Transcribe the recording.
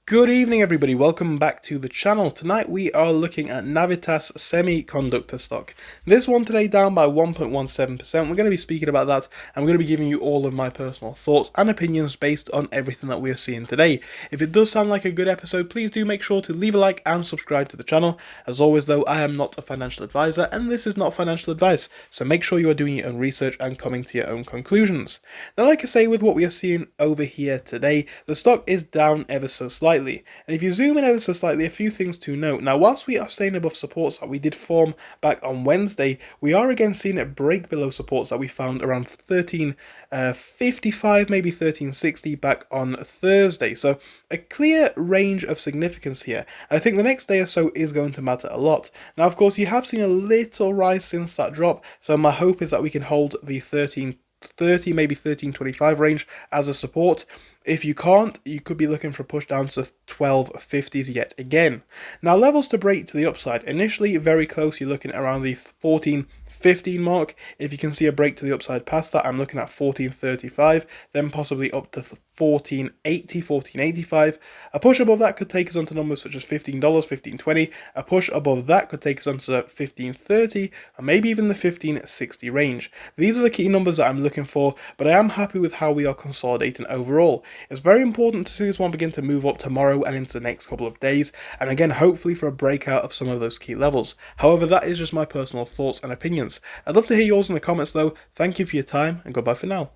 Good evening everybody, welcome back to the channel. Tonight we are looking at Navitas Semiconductor stock. This one today down by 1.17%. We're going to be speaking about that and we're going to be giving you all of my personal thoughts and opinions based on everything that we are seeing today. If it does sound like a good episode, please do make sure to leave a like and subscribe to the channel. As always though, I am not a financial advisor and this is not financial advice, so make sure you are doing your own research and coming to your own conclusions. Now like I say, with what we are seeing over here today, the stock is down ever so slightly. And if you zoom in ever so slightly, a few things to note. Now, whilst we are staying above supports that we did form back on Wednesday, we are again seeing it break below supports that we found around 13.55, maybe 13.60 back on Thursday. So a clear range of significance here. And I think the next day or so is going to matter a lot. Now, of course, you have seen a little rise since that drop. So my hope is that we can hold the 13.30, maybe 13.25 range as a support. If you can't, you could be looking for a push down to 12.50s yet again. Now, levels to break to the upside. Initially, very close. You're looking at around the 14.15 mark. If you can see a break to the upside past that, I'm looking at 14.35, then possibly up to 14.80, 14.85. A push above that could take us onto numbers such as $15, 15.20. A push above that could take us onto 15.30, and maybe even the 15.60 range. These are the key numbers that I'm looking for, but I am happy with how we are consolidating overall. It's very important to see this one begin to move up tomorrow and into the next couple of days, and again, hopefully for a breakout of some of those key levels. However, that is just my personal thoughts and opinions. I'd love to hear yours in the comments though. Thank you for your time, and goodbye for now.